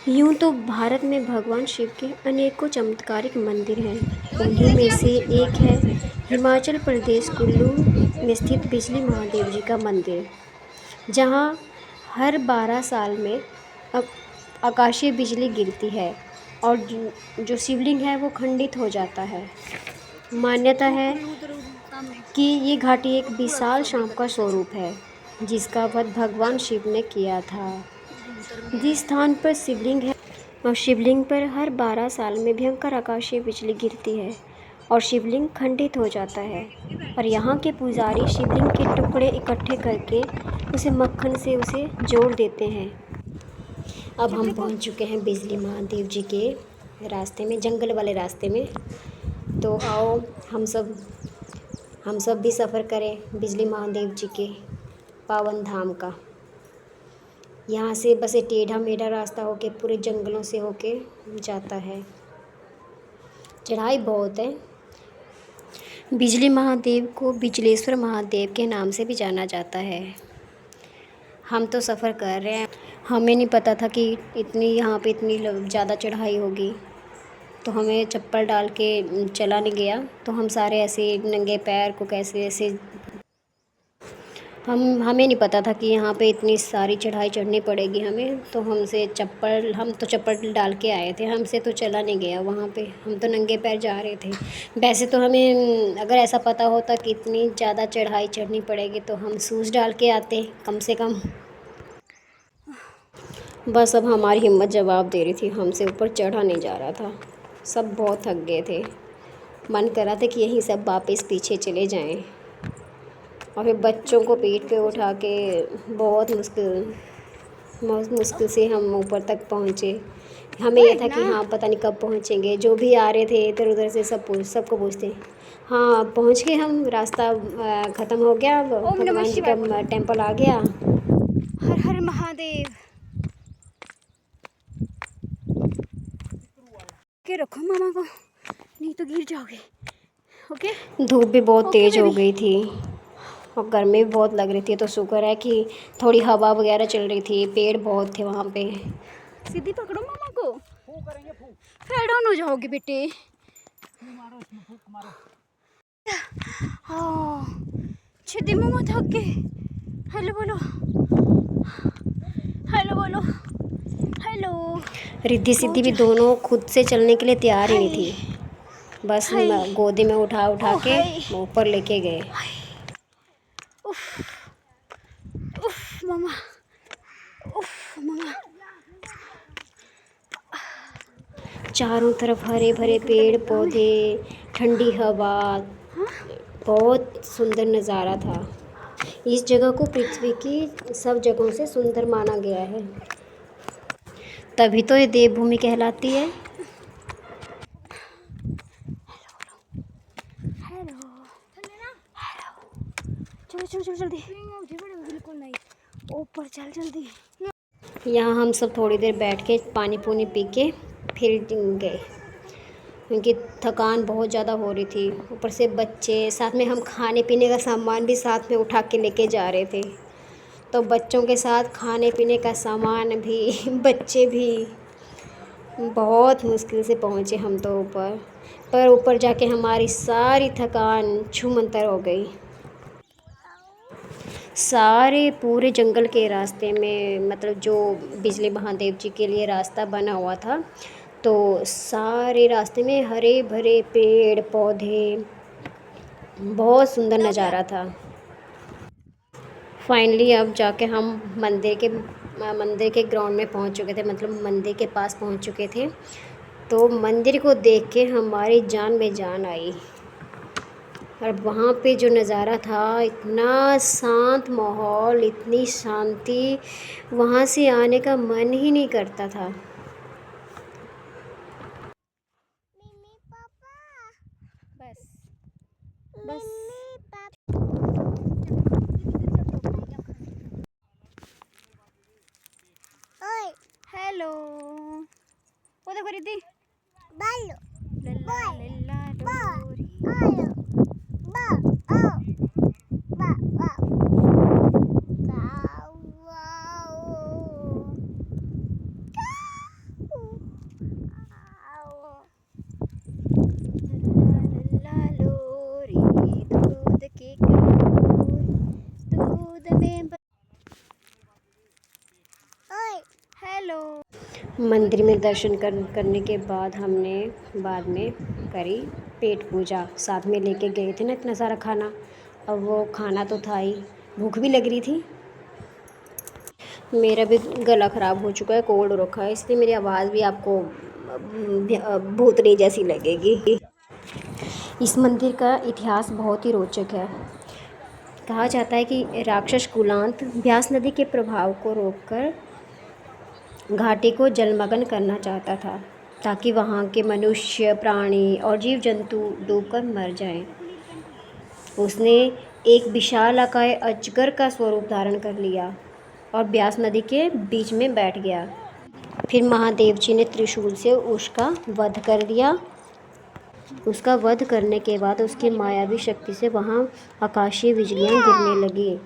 यूँ तो भारत में भगवान शिव के अनेकों चमत्कारिक मंदिर हैं। उन्हीं में से एक है हिमाचल प्रदेश कुल्लू में स्थित बिजली महादेव जी का मंदिर, जहाँ हर 12 साल में अ- आकाशीय बिजली गिरती है और जो शिवलिंग है वो खंडित हो जाता है। मान्यता है कि ये घाटी एक विशाल सांप का स्वरूप है, जिसका वध भगवान शिव ने किया था। जिस स्थान पर शिवलिंग है और शिवलिंग पर हर 12 साल में भयंकर आकाशीय बिजली गिरती है और शिवलिंग खंडित हो जाता है, और यहाँ के पुजारी शिवलिंग के टुकड़े इकट्ठे करके उसे मक्खन से उसे जोड़ देते हैं। अब हम पहुँच चुके हैं बिजली महादेव जी के रास्ते में, जंगल वाले रास्ते में। तो आओ हम सब भी सफ़र करें बिजली महादेव जी के पावन धाम का। यहाँ से बस ये टेढ़ा मेढ़ा रास्ता होके पूरे जंगलों से होके जाता है। चढ़ाई बहुत है। बिजली महादेव को बिजलेश्वर महादेव के नाम से भी जाना जाता है। हम तो सफ़र कर रहे हैं, हमें नहीं पता था कि यहाँ पे इतनी ज़्यादा चढ़ाई होगी, तो हमें चप्पल डाल के चला नहीं गया। तो हम सारे ऐसे नंगे पैर को कैसे ऐसे हमें नहीं पता था कि यहाँ पे इतनी सारी चढ़ाई चढ़नी पड़ेगी हमें। तो हम तो चप्पल डाल के आए थे, हमसे तो चला नहीं गया वहाँ पे, हम तो नंगे पैर जा रहे थे। वैसे तो हमें अगर ऐसा पता होता कि इतनी ज़्यादा चढ़ाई चढ़नी पड़ेगी तो हम शूज़ डाल के आते कम से कम। बस अब हमारी हिम्मत जवाब दे रही थी, हमसे ऊपर चढ़ा नहीं जा रहा था। सब बहुत थक गए थे, मन कर रहा था कि यहीं सब वापस पीछे चले जाएं। और फिर बच्चों को पीठ पे उठा के बहुत मुश्किल से हम ऊपर तक पहुँचे। हमें यह था कि हाँ पता नहीं कब पहुँचेंगे। जो भी आ रहे थे इधर उधर से सबको पूछते, हाँ पहुँच गए हम, रास्ता ख़त्म हो गया, भगवान जी का टेम्पल आ गया। हर हर महादेव के रखो मामा को, नहीं तो गिर जाओगे। ओके। धूप भी बहुत तेज़ हो गई थी और गर्मी भी बहुत लग रही थी, तो शुक्र है कि थोड़ी हवा वगैरह चल रही थी, पेड़ बहुत थे वहाँ पे। सीधी पकड़ो मामा को, फेल डाउन हो जाओगे बेटे। हाँ छिदी मामा थक गए। हेलो बोलो, हेलो बोलो, हेलो। रिद्धि सिद्धि भी दोनों खुद से चलने के लिए तैयार ही नहीं थी, बस गोदी में उठा के ऊपर लेके गए। उफ उफ मामा, उफ मामा। चारों तरफ हरे भरे पेड़ पौधे, ठंडी हवा, बहुत सुंदर नज़ारा था। इस जगह को पृथ्वी की सब जगहों से सुंदर माना गया है, तभी तो ये देवभूमि कहलाती है। हेलो चलो चलो चलो जल्दी, बिल्कुल नहीं, ऊपर चल जल्दी। यहाँ हम सब थोड़ी देर बैठ के पानी पूनी पी के फिर गए, क्योंकि थकान बहुत ज़्यादा हो रही थी। ऊपर से बच्चे साथ में, हम खाने पीने का सामान भी साथ में उठा के लेके जा रहे थे, तो बच्चों के साथ खाने पीने का सामान भी बच्चे भी, बहुत मुश्किल से पहुँचे हम तो ऊपर। पर ऊपर जाके हमारी सारी थकान छूमंतर हो गई। सारे पूरे जंगल के रास्ते में, मतलब जो बिजली महादेव जी के लिए रास्ता बना हुआ था, तो सारे रास्ते में हरे भरे पेड़ पौधे, बहुत सुंदर नज़ारा था। फाइनली अब जाके हम मंदिर के ग्राउंड में पहुंच चुके थे, मतलब मंदिर के पास पहुंच चुके थे। तो मंदिर को देख के हमारी जान में जान आई। और वहाँ पे जो नज़ारा था, इतना शांत माहौल, इतनी शांति, वहाँ से आने का मन ही नहीं करता था। बस बस हेलो, वो देखो रिद्धि, बालो लल्ला लल्ला डोरी, बा आओ बा बा मंदिर में दर्शन करने के बाद हमने बाद में करी पेट पूजा। साथ में लेके गए थे ना इतना सारा खाना, अब वो खाना तो था ही, भूख भी लग रही थी। मेरा भी गला ख़राब हो चुका है, कोल्ड हो रखा है, इसलिए मेरी आवाज़ भी आपको भूतनी जैसी लगेगी। इस मंदिर का इतिहास बहुत ही रोचक है। कहा जाता है कि राक्षस कुलांत ब्यास नदी के प्रभाव को रोककर घाटी को जलमग्न करना चाहता था, ताकि वहाँ के मनुष्य, प्राणी और जीव जंतु डूबकर मर जाएं। उसने एक विशालाकाय अजगर का स्वरूप धारण कर लिया और ब्यास नदी के बीच में बैठ गया। फिर महादेव जी ने त्रिशूल से उसका वध कर दिया। उसका वध करने के बाद उसकी मायावी शक्ति से वहाँ आकाशीय बिजलियाँ गिरने लगी।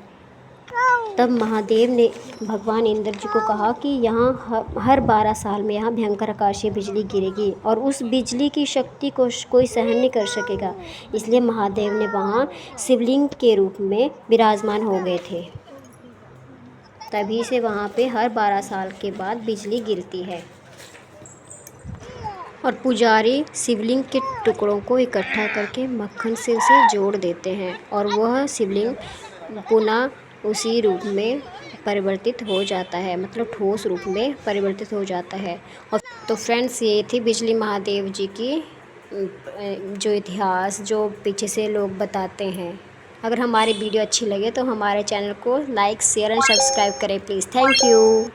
तब महादेव ने भगवान इंद्र जी को कहा कि यहाँ हर 12 साल में यहाँ भयंकर आकाशीय बिजली गिरेगी और उस बिजली की शक्ति को कोई सहन नहीं कर सकेगा। इसलिए महादेव ने वहाँ शिवलिंग के रूप में विराजमान हो गए थे। तभी से वहाँ पे हर 12 साल के बाद बिजली गिरती है और पुजारी शिवलिंग के टुकड़ों को इकट्ठा करके मक्खन से उसे जोड़ देते हैं और वह शिवलिंग पुनः उसी रूप में परिवर्तित हो जाता है, मतलब ठोस रूप में परिवर्तित हो जाता है। और तो फ्रेंड्स, ये थी बिजली महादेव जी की जो इतिहास, जो पीछे से लोग बताते हैं। अगर हमारी वीडियो अच्छी लगे तो हमारे चैनल को लाइक, शेयर एंड सब्सक्राइब करें प्लीज़। Thank you.